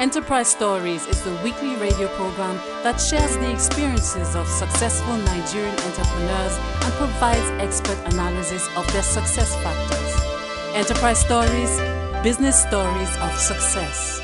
Enterprise Stories is the weekly radio program that shares the experiences of successful Nigerian entrepreneurs and provides expert analysis of their success factors. Enterprise Stories, business stories of success.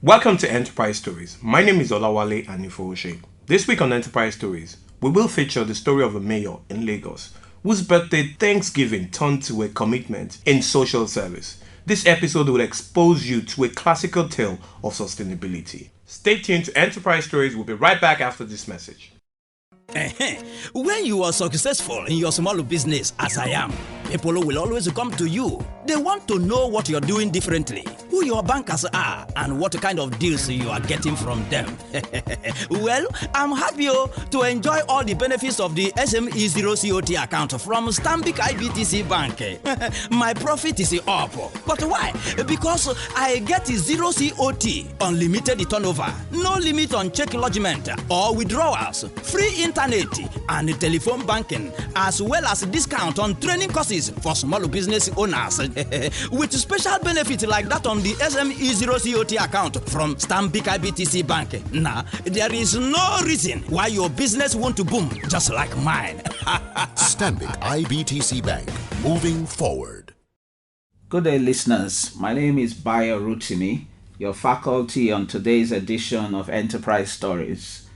Welcome to Enterprise Stories. My name is Olawale Anifowose. This week on Enterprise Stories, we will feature the story of a mayor in Lagos whose birthday Thanksgiving turned to a commitment in social service. This episode will expose you to a classical tale of sustainability. Stay tuned to Enterprise Stories. We'll be right back after this message. When you are successful in your small business, as I am, people will always come to you. They want to know what you're doing differently, who your bankers are, and what kind of deals you are getting from them. Well, I'm happy to enjoy all the benefits of the SME Zero COT account from Stanbic IBTC Bank. My profit is up. But why? Because I get zero COT, unlimited turnover, no limit on check lodgement or withdrawals, free internet and telephone banking, as well as discount on training courses for small business owners. With special benefits like that on the SME Zero COT account from Stanbic IBTC Bank. Now, there is no reason why your business won't boom just like mine. Stanbic IBTC Bank, moving forward. Good day, listeners. My name is Bayo Rutimi, your faculty on today's edition of Enterprise Stories.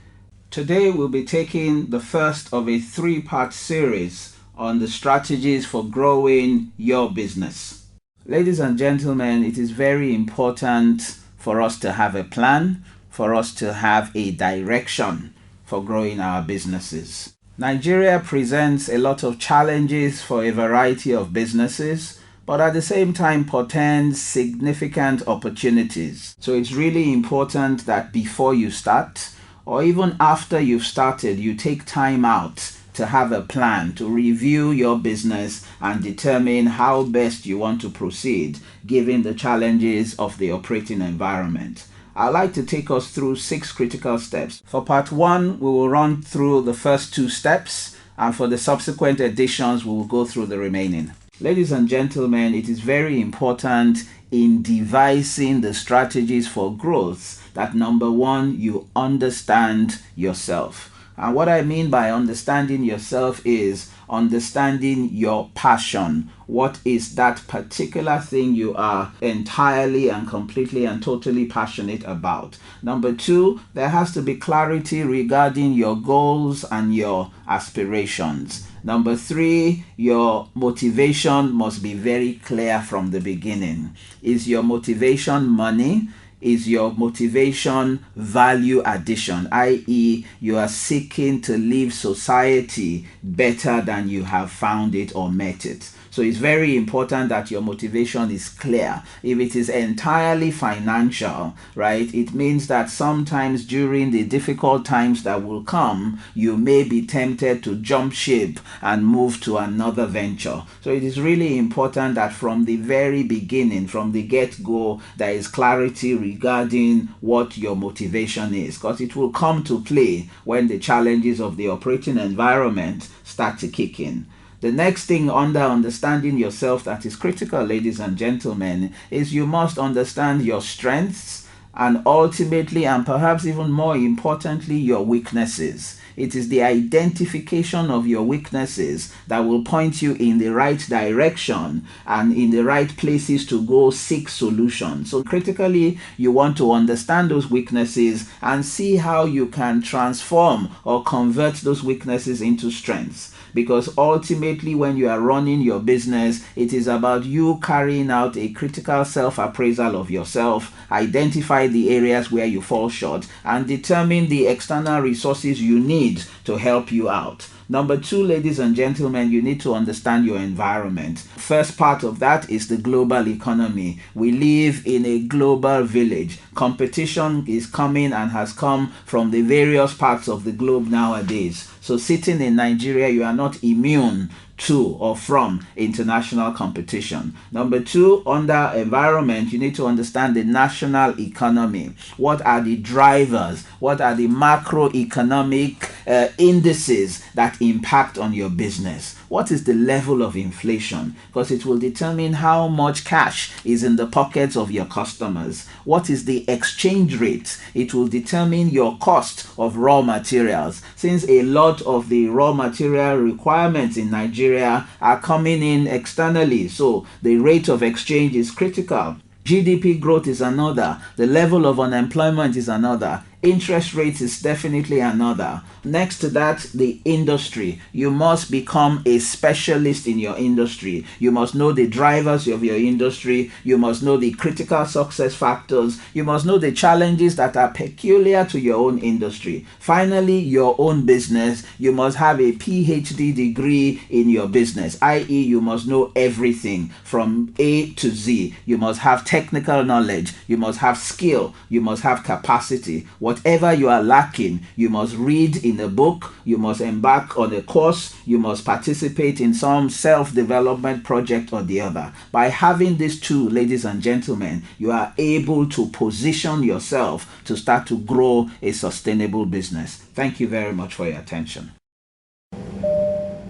Today we'll be taking the first of a three-part series on the strategies for growing your business. Ladies and gentlemen, it is very important for us to have a plan, for us to have a direction for growing our businesses. Nigeria presents a lot of challenges for a variety of businesses, but at the same time portends significant opportunities. So it's really important that before you start, or even after you've started, you take time out to have a plan, to review your business and determine how best you want to proceed given the challenges of the operating environment. I'd like to take us through 6 critical steps. For part 1, we will run through the first 2 steps, and for the subsequent editions, we will go through the remaining. Ladies and gentlemen, it is very important in devising the strategies for growth that number 1, you understand yourself. And what I mean by understanding yourself is understanding your passion. What is that particular thing you are entirely and completely and totally passionate about? Number 2, there has to be clarity regarding your goals and your aspirations. Number 3, your motivation must be very clear from the beginning. Is your motivation money? Is your motivation value addition, i.e. you are seeking to leave society better than you have found it or met it? So it's very important that your motivation is clear. If it is entirely financial, right, it means that sometimes during the difficult times that will come, you may be tempted to jump ship and move to another venture. So it is really important that from the very beginning, from the get-go, there is clarity regarding what your motivation is, because it will come to play when the challenges of the operating environment start to kick in. The next thing under understanding yourself that is critical, ladies and gentlemen, is you must understand your strengths and ultimately, and perhaps even more importantly, your weaknesses. It is the identification of your weaknesses that will point you in the right direction and in the right places to go seek solutions. So critically, you want to understand those weaknesses and see how you can transform or convert those weaknesses into strengths. Because ultimately, when you are running your business, it is about you carrying out a critical self-appraisal of yourself, identify the areas where you fall short, and determine the external resources you need to help you out. Number 2, ladies and gentlemen, you need to understand your environment. First part of that is the global economy. We live in a global village. Competition is coming and has come from the various parts of the globe nowadays. So sitting in Nigeria, you are not immune to or from international competition. Number 2, under environment, you need to understand the national economy. What are the drivers? What are the macroeconomic indices that that impact on your business? What is the level of inflation? Because it will determine how much cash is in the pockets of your customers. What is the exchange rate? It will determine your cost of raw materials. Since a lot of the raw material requirements in Nigeria are coming in externally, so the rate of exchange is critical. GDP growth is another. The level of unemployment is another. Interest rates is definitely another. Next to that, the industry. You must become a specialist in your industry. You must know the drivers of your industry. You must know the critical success factors. You must know the challenges that are peculiar to your own industry. Finally, your own business. You must have a PhD degree in your business, i.e., you must know everything from A to Z. You must have technical knowledge. You must have skill. You must have capacity. Whatever you are lacking, you must read in a book, you must embark on a course, you must participate in some self-development project or the other. By having these two, ladies and gentlemen, you are able to position yourself to start to grow a sustainable business. Thank you very much for your attention.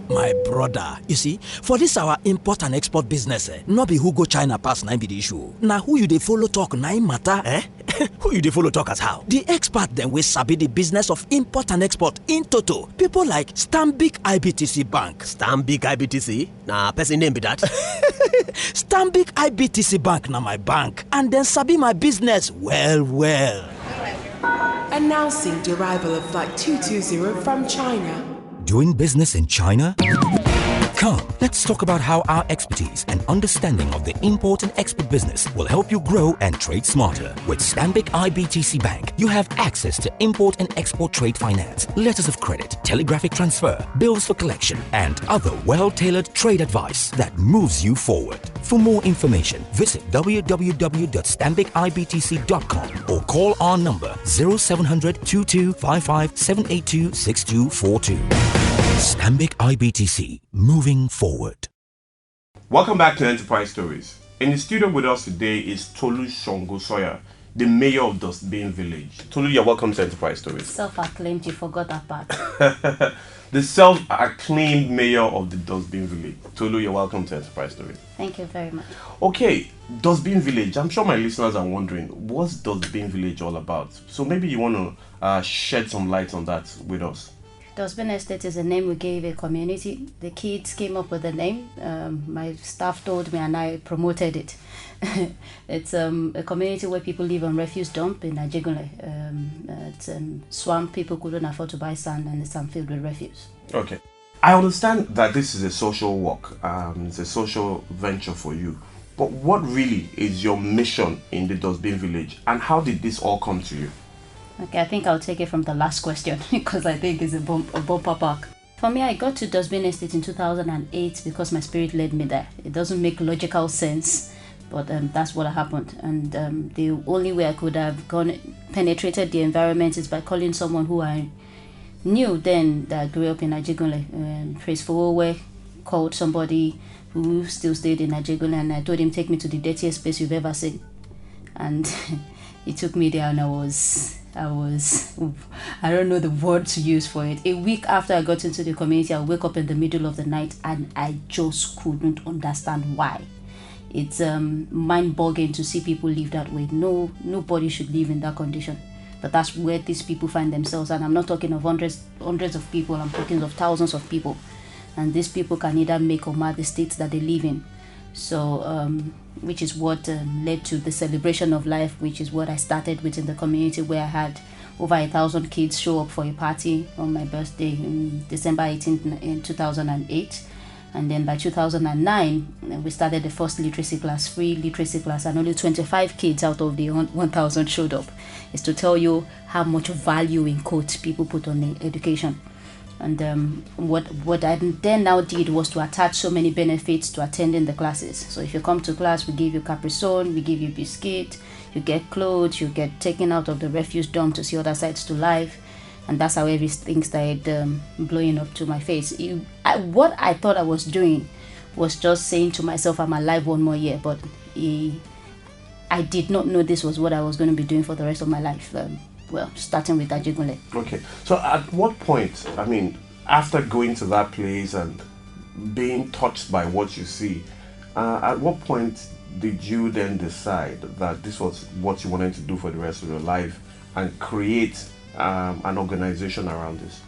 My brother, you see, for this our import and export business, no be who go China pass na be the issue. Now who you dey follow talk na im matter, Who you dey follow talk as how? The expert then we sabi the business of import and export in toto. People like Stanbic IBTC Bank. Stanbic IBTC? Nah, person name be that. Stanbic IBTC Bank na my bank, and then sabi my business well. Announcing the arrival of Flight 220 from China. Doing business in China? Come, let's talk about how our expertise and understanding of the import and export business will help you grow and trade smarter. With Stanbic IBTC Bank, you have access to import and export trade finance, letters of credit, telegraphic transfer, bills for collection, and other well-tailored trade advice that moves you forward. For more information, visit www.stanbicibtc.com or call our number 0700 2255 782 6242. Stanbic IBTC, moving forward. Welcome back to Enterprise Stories. In the studio with us today is Tolu Sangosanya, the mayor of Dustbin Village. Tolu, you're welcome to Enterprise Stories. Self-acclaimed, you forgot that part. The self-acclaimed mayor of the Dustbin Village. Tolu, you're welcome to Enterprise Stories. Thank you very much. Okay, Dustbin Village. I'm sure my listeners are wondering, what's Dustbin Village all about? So maybe you want to shed some light on that with us. Dustbin Estate is a name we gave a community. The kids came up with the name. My staff told me and I promoted it. It's a community where people live on refuse dump in Ajegunle. It's swamp. People couldn't afford to buy sand and it's filled with refuse. Okay. I understand that this is a social work. It's a social venture for you. But what really is your mission in the Dustbin Village and how did this all come to you? Okay, I think I'll take it from the last question because I think it's a bumper pack. For me, I got to Dustbin Estate in 2008 because my spirit led me there. It doesn't make logical sense, but that's what happened. And the only way I could have penetrated the environment is by calling someone who I knew then that grew up in Ajegunle. Praise Fowowe called somebody who still stayed in Ajegunle and I told him, take me to the dirtiest place you've ever seen. And he took me there and I don't know the word to use for it. A week after I got into the community, I wake up in the middle of the night and I just couldn't understand why. It's mind-boggling to see people live that way. Nobody should live in that condition. But that's where these people find themselves. And I'm not talking of hundreds of people. I'm talking of thousands of people. And these people can either make or mar the states that they live in. So, which is what led to the celebration of life, which is what I started with in the community, where I had over 1,000 kids show up for a party on my birthday in December 18th in 2008. And then by 2009, we started the first literacy class, free literacy class, and only 25 kids out of the 1,000 showed up. It's to tell you how much value in quotes people put on the education. And what I then now did was to attach so many benefits to attending the classes. So if you come to class, we give you Capri-Sun, we give you biscuit, you get clothes, you get taken out of the refuse dump to see other sides to life. And that's how everything started blowing up to my face. What I thought I was doing was just saying to myself, I'm alive one more year. But I did not know this was what I was going to be doing for the rest of my life. Starting with Ajegunle. Okay. So at what point, after going to that place and being touched by what you see, at what point did you then decide that this was what you wanted to do for the rest of your life and create an organization around this?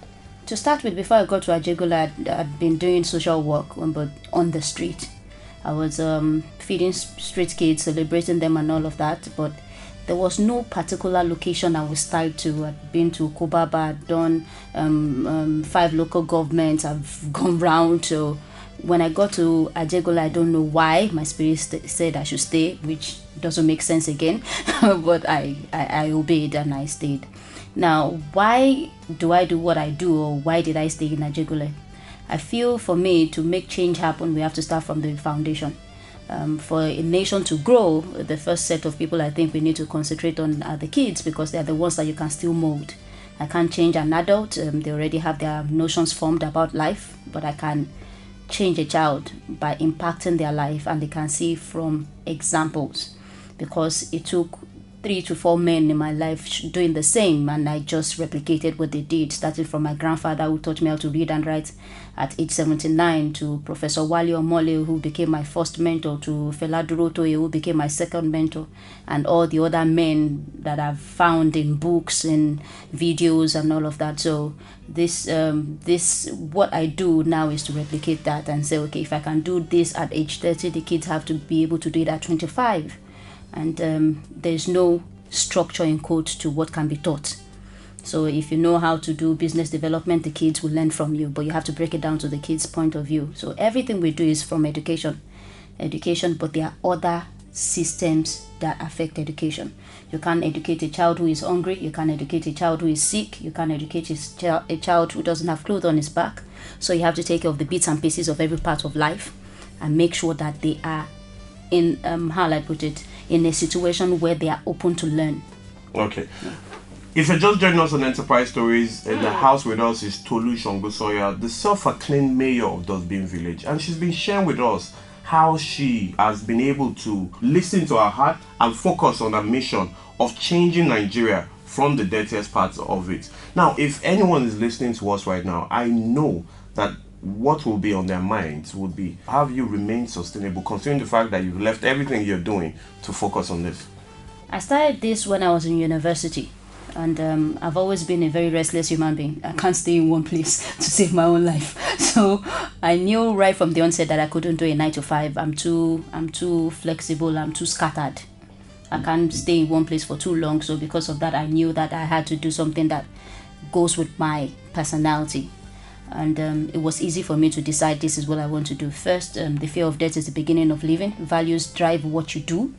To start with, before I got to Ajegunle, I'd been doing social work, but on the street. I was feeding street kids, celebrating them and all of that, but there was no particular location I was tied to. I'd been to Kubaba, I'd done 5 local governments, I've gone round. So when I got to Ajegunle, I don't know why, my spirit said I should stay, which doesn't make sense again, but I obeyed and I stayed. Now, why do I do what I do, or why did I stay in Ajegunle? I feel for me, to make change happen, we have to start from the foundation. For a nation to grow, the first set of people I think we need to concentrate on are the kids, because they are the ones that you can still mold. I can't change an adult, they already have their notions formed about life, but I can change a child by impacting their life, and they can see from examples, because it took 3 to 4 men in my life doing the same, and I just replicated what they did, starting from my grandfather, who taught me how to read and write at age 79, to Professor Wale Omole, who became my first mentor, to Fela Durotoye, who became my second mentor, and all the other men that I've found in books and videos and all of that. So this what I do now is to replicate that and say, okay, if I can do this at age 30, the kids have to be able to do it at 25. And there's no structure in code to what can be taught. So if you know how to do business development, the kids will learn from you, but you have to break it down to the kids' point of view. So everything we do is from education, but there are other systems that affect education. You can't educate a child who is hungry, you can't educate a child who is sick, you can't educate a child who doesn't have clothes on his back. So you have to take care of the bits and pieces of every part of life and make sure that they are in, how I put it, in a situation where they are open to learn. Okay. If you're just joining us on Enterprise Stories, in the house with us is Tolu Sangosanya, the self-acclaimed mayor of Dustbin Village, and she's been sharing with us how she has been able to listen to her heart and focus on her mission of changing Nigeria from the dirtiest parts of it. Now, if anyone is listening to us right now, I know that what will be on their minds would be, how have you remained sustainable, considering the fact that you've left everything you're doing to focus on this? I started this when I was in university, and I've always been a very restless human being. I can't stay in one place to save my own life. So I knew right from the onset that I couldn't do a 9 to 5. I'm too flexible, I'm too scattered. I can't stay in one place for too long. So because of that, I knew that I had to do something that goes with my personality. And it was easy for me to decide this is what I want to do. First, the fear of death is the beginning of living. Values drive what you do.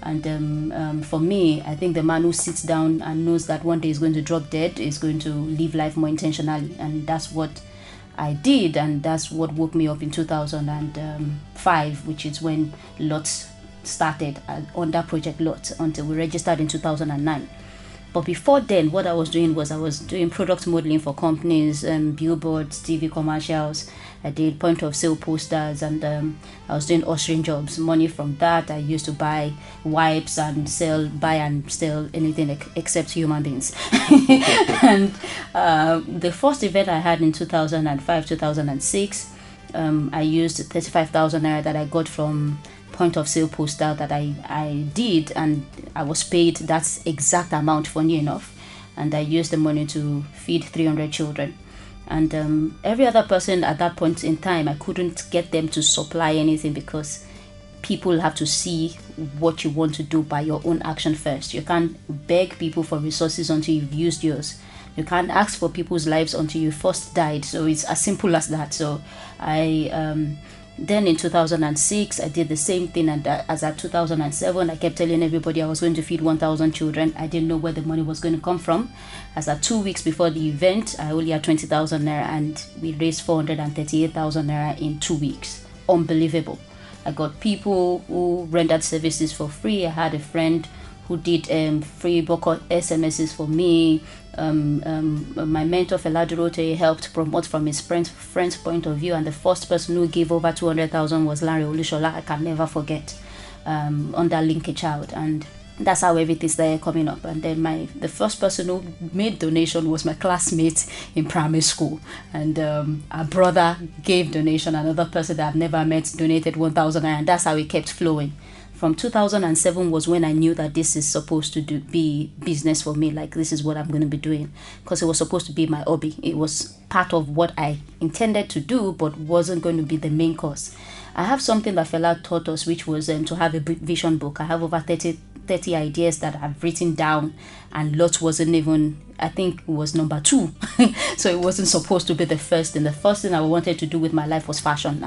And for me, I think the man who sits down and knows that one day is going to drop dead is going to live life more intentionally. And that's what I did. And that's what woke me up in 2005, which is when LOT started under Project LOT until we registered in 2009. But before then, what I was doing product modeling for companies, billboards, TV commercials. I did point of sale posters, and I was doing ushering jobs. Money from that I used to buy wipes and buy and sell anything except human beings. And the first event I had in 2005, 2006, I used 35,000 naira that I got from point of sale poster that I did, and I was paid that exact amount, funny enough, and I used the money to feed 300 children. And every other person at that point in time, I couldn't get them to supply anything, because people have to see what you want to do by your own action first. You can't beg people for resources until you've used yours. You can't ask for people's lives until you first died. So it's as simple as that. So then in 2006, I did the same thing, and as at 2007, I kept telling everybody I was going to feed 1,000 children. I didn't know where the money was going to come from. As at 2 weeks before the event, I only had 20,000 naira, and we raised 438,000 naira in 2 weeks. Unbelievable. I got people who rendered services for free. I had a friend who did free Boko SMSs for me. My mentor Fela Durotoye helped promote from his friend's point of view, and the first person who gave over 200,000 was Larry Olushola. I can never forget, under Link a Child. And that's how everything started coming up. And then the first person who made donation was my classmate in primary school, and our brother gave donation. Another person that I've never met donated 1,000 naira, and that's how it kept flowing. From 2007 was when I knew that this is supposed to be business for me. Like, this is what I'm going to be doing, because it was supposed to be my hobby. It was part of what I intended to do, but wasn't going to be the main course. I have something that Fela taught us, which was to have a vision book. I have over 30 ideas that I've written down, and Lot wasn't even, I think it was number 2. So it wasn't supposed to be the first. And the first thing I wanted to do with my life was fashion.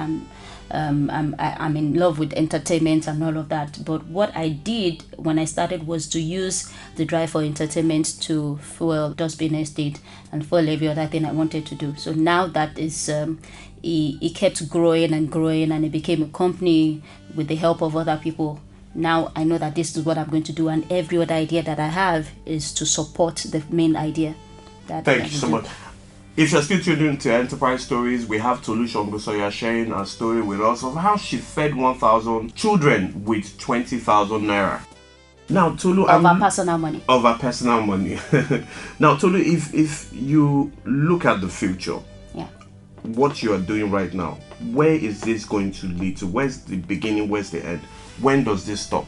I'm in love with entertainment and all of that. But what I did when I started was to use the drive for entertainment to fuel Dustbin Estate and fuel every other thing I wanted to do. So now that is, it kept growing and growing, and it became a company with the help of other people. Now I know that this is what I'm going to do, and every other idea that I have is to support the main idea. Thank you so much. If you're still tuning into Enterprise Stories, we have Tolu Sangosanya sharing a story with us of how she fed 1,000 children with 20,000 naira. Now, Tolu, of our personal money. Of our personal money. Now, Tolu, if you look at the future, what you are doing right now, where is this going to lead to? Where's the beginning? Where's the end? When does this stop?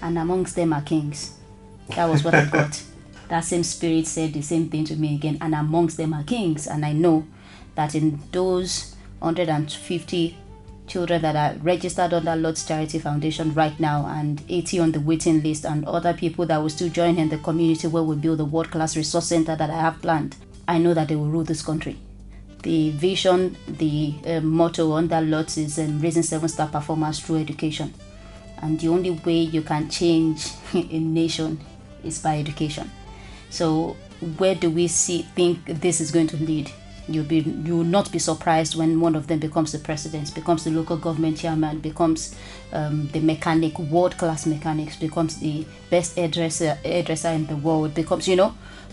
And amongst them are kings. That was what I got. That same spirit said the same thing to me again. And amongst them are kings. And I know that in those 150 children that are registered under Lord's Charity Foundation right now, and 80 on the waiting list, and other people that will still join in the community where we build a world-class resource center that I have planned, I know that they will rule this country. The vision, the motto under Lord's is raising 7-star performers through education. And the only way you can change a nation is by education. So where do we think this is going to lead? You will not be surprised when one of them becomes the president, becomes the local government chairman, becomes the mechanic, world-class mechanics, becomes the best hairdresser in the world, becomes,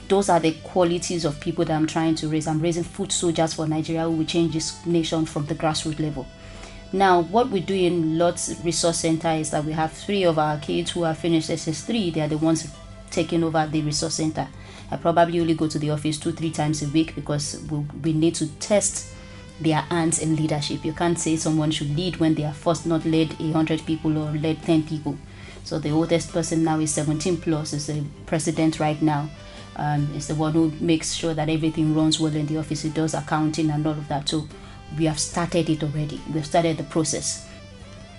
those are the qualities of people that I'm trying to raise. I'm raising foot soldiers for Nigeria who will change this nation from the grassroots level. Now, what we do in Lord's Resource Center is that we have 3 of our kids who have finished SS3. They are the ones taking over the resource center. I probably only go to the office 2-3 times a week because we need to test their hands in leadership. You can't say someone should lead when they are first not led 100 people or led 10 people. So the oldest person now is 17 plus, is the president right now. Is the one who makes sure that everything runs well in the office. He does accounting and all of that. So we have started it already. We've started the process.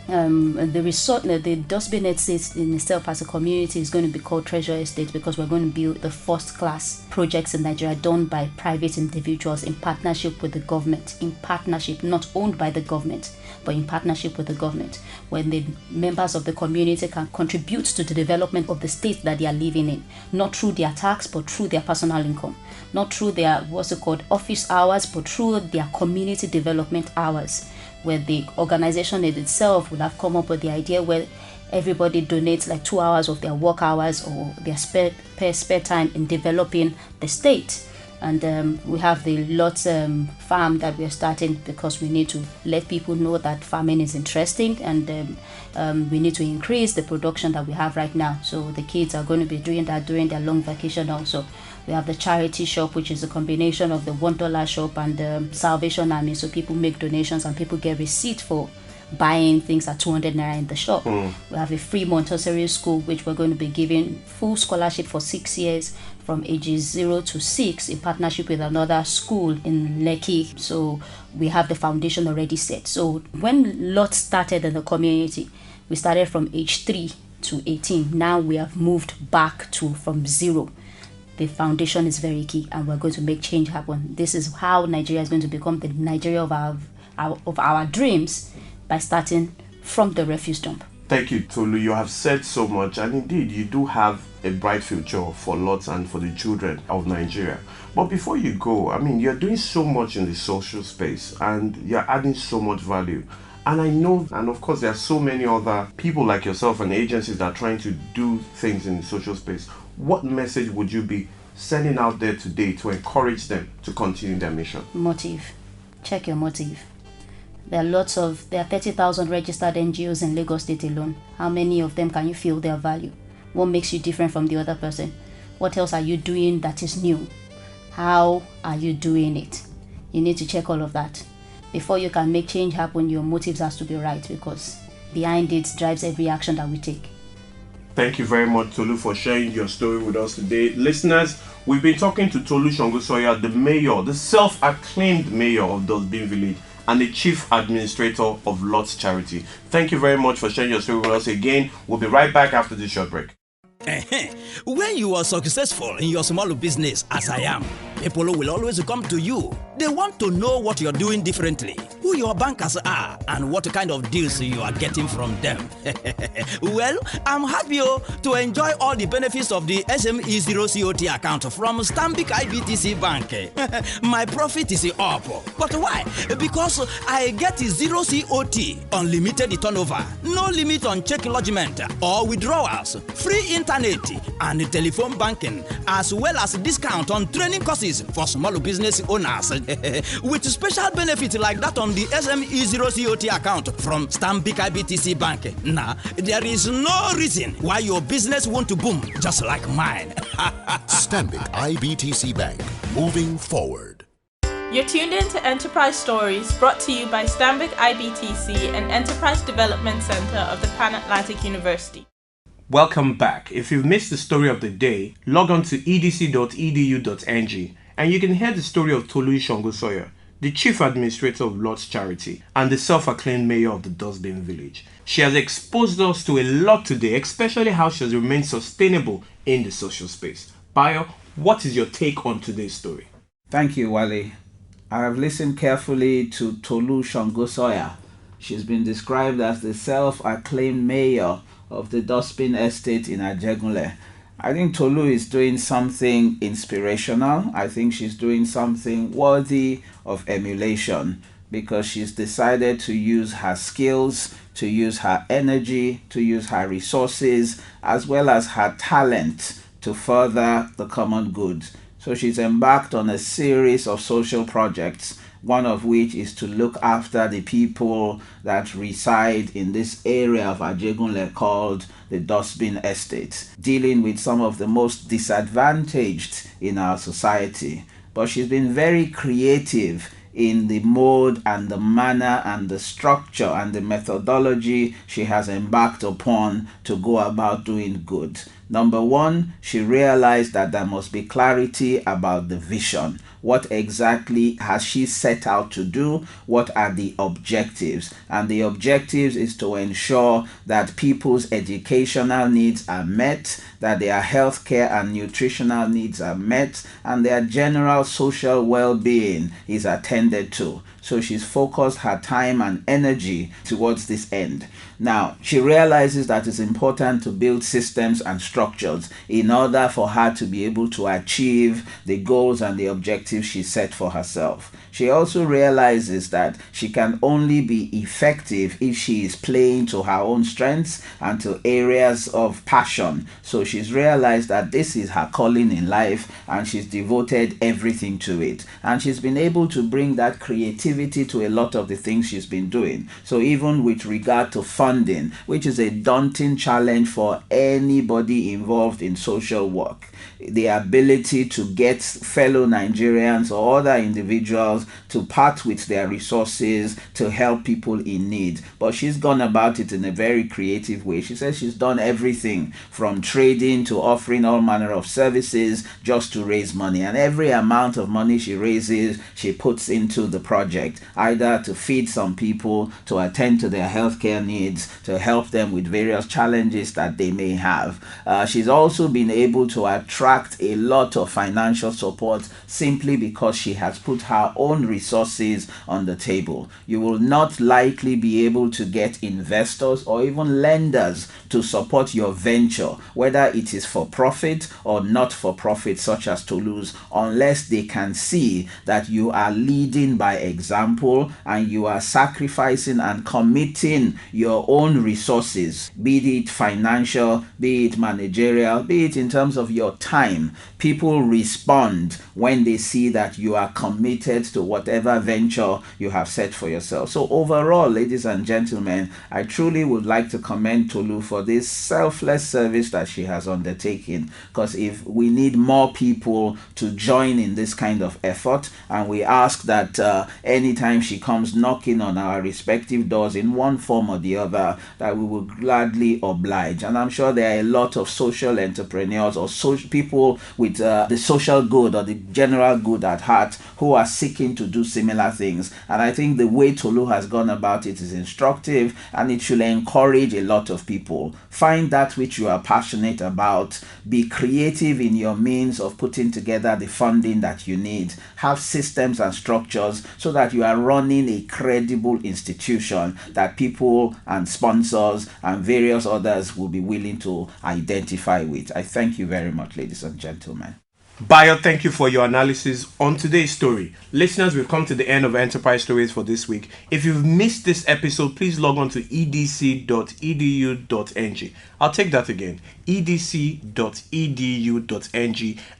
The Dustbin Estate in itself as a community is going to be called Treasure Estate, because we're going to build the first class projects in Nigeria done by private individuals in partnership with the government. In partnership, not owned by the government, but in partnership with the government, when the members of the community can contribute to the development of the state that they are living in, not through their tax, but through their personal income, not through their office hours, but through their community development hours, where the organization in itself will have come up with the idea where everybody donates like 2 hours of their work hours or their spare time in developing the state. And we have the Lots farm that we're starting, because we need to let people know that farming is interesting, and we need to increase the production that we have right now. So the kids are going to be doing that during their long vacation also. We have the charity shop, which is a combination of the $1 shop and the Salvation Army. So people make donations and people get receipt for buying things at 200 naira in the shop. We have a free Montessori school, which we're going to be giving full scholarship for 6 years from ages 0 to 6 in partnership with another school in Lekki. So we have the foundation already set. So when Lot started in the community, we started from age 3 to 18. Now we have moved back to from 0. The foundation is very key, and we're going to make change happen. This is how Nigeria is going to become the Nigeria of our dreams, by starting from the refuse dump. Thank you, Tolu. You have said so much, and indeed, you do have a bright future for Lots and for the children of Nigeria. But before you go, you're doing so much in the social space, and you're adding so much value. And I know, and of course, there are so many other people like yourself and agencies that are trying to do things in the social space. What message would you be sending out there today to encourage them to continue their mission? Motive. Check your motive. There are 30,000 registered NGOs in Lagos State alone. How many of them can you feel their value? What makes you different from the other person? What else are you doing that is new? How are you doing it? You need to check all of that. Before you can make change happen, your motives has to be right, because behind it drives every action that we take. Thank you very much, Tolu, for sharing your story with us today. Listeners, we've been talking to Tolu Sangosanya, the mayor, the self-acclaimed mayor of Dustbin Village, and the chief administrator of Lot's Charity. Thank you very much for sharing your story with us again. We'll be right back after this short break. When you are successful in your small business, as I am, people will always come to you. They want to know what you're doing differently, who your bankers are, and what kind of deals you are getting from them. Well, I'm happy to enjoy all the benefits of the SME0COT account from Stanbic IBTC Bank. My profit is up. But why? Because I get 0 COT, unlimited turnover, no limit on check lodgement or withdrawals, free internet and telephone banking, as well as discount on training courses for small business owners. With special benefits like that on the SME0COT account from Stanbic IBTC Bank. Now, there is no reason why your business won't boom just like mine. Stanbic IBTC Bank, moving forward. You're tuned in to Enterprise Stories, brought to you by Stanbic IBTC and Enterprise Development Center of the Pan Atlantic University. Welcome back. If you've missed the story of the day, log on to edc.edu.ng and you can hear the story of Tolu Sangosanya, the chief administrator of Lot's Charity and the self-acclaimed mayor of the Dustbin Village. She has exposed us to a lot today, especially how she has remained sustainable in the social space. Bayo, what is your take on today's story? Thank you, Wale. I have listened carefully to Tolu Sangosanya. She's been described as the self-acclaimed mayor of the Dustbin Estate in Ajegunle. I think Tolu is doing something inspirational. I think she's doing something worthy of emulation, because she's decided to use her skills, to use her energy, to use her resources, as well as her talent to further the common good. So she's embarked on a series of social projects, one of which is to look after the people that reside in this area of Ajegunle called the Dustbin Estate, dealing with some of the most disadvantaged in our society. But she's been very creative in the mode and the manner and the structure and the methodology she has embarked upon to go about doing good. Number one, she realized that there must be clarity about the vision. What exactly has she set out to do? What are the objectives? And the objectives is to ensure that people's educational needs are met, that their healthcare and nutritional needs are met, and their general social well-being is attended to. So she's focused her time and energy towards this end. Now, she realizes that it's important to build systems and structures in order for her to be able to achieve the goals and the objectives she set for herself. She also realizes that she can only be effective if she is playing to her own strengths and to areas of passion. So she's realized that this is her calling in life, and she's devoted everything to it. And she's been able to bring that creativity to a lot of the things she's been doing. So even with regard to funding, which is a daunting challenge for anybody involved in social work, the ability to get fellow Nigerians or other individuals to part with their resources to help people in need. But she's gone about it in a very creative way. She says she's done everything from trading to offering all manner of services just to raise money. And every amount of money she raises, she puts into the project, either to feed some people, to attend to their healthcare needs, to help them with various challenges that they may have. She's also been able to attract a lot of financial support simply because she has put her own resources on the table. You will not likely be able to get investors or even lenders to support your venture, whether it is for profit or not for profit, such as Tolu's, unless they can see that you are leading by example. example, and you are sacrificing and committing your own resources, be it financial, be it managerial, be it in terms of your time, people respond when they see that you are committed to whatever venture you have set for yourself. So overall, ladies and gentlemen, I truly would like to commend Tolu for this selfless service that she has undertaken, because if we need more people to join in this kind of effort, and we ask that anytime she comes knocking on our respective doors in one form or the other, that we will gladly oblige. And I'm sure there are a lot of social entrepreneurs or people with the social good or the general good at heart who are seeking to do similar things. And I think the way Tolu has gone about it is instructive, and it should encourage a lot of people. Find that which you are passionate about. Be creative in your means of putting together the funding that you need. Have systems and structures so that you are running a credible institution that people and sponsors and various others will be willing to identify with. I thank you very much, ladies and gentlemen. Bayo, thank you for your analysis on today's story. Listeners, we've come to the end of Enterprise Stories for this week. If you've missed this episode, please log on to edc.edu.ng. I'll take that again, edc.edu.ng,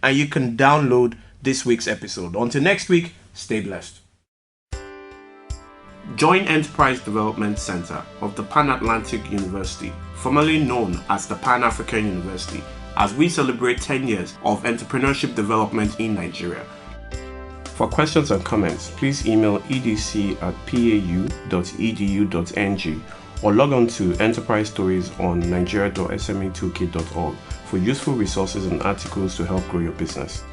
and you can download this week's episode. Until next week, stay blessed. Join Enterprise Development Center of the Pan-Atlantic University, formerly known as the Pan-African University, as we celebrate 10 years of entrepreneurship development in Nigeria. For questions and comments, please email edc@pau.edu.ng or log on to Enterprise Stories on nigeria.sme2k.org for useful resources and articles to help grow your business.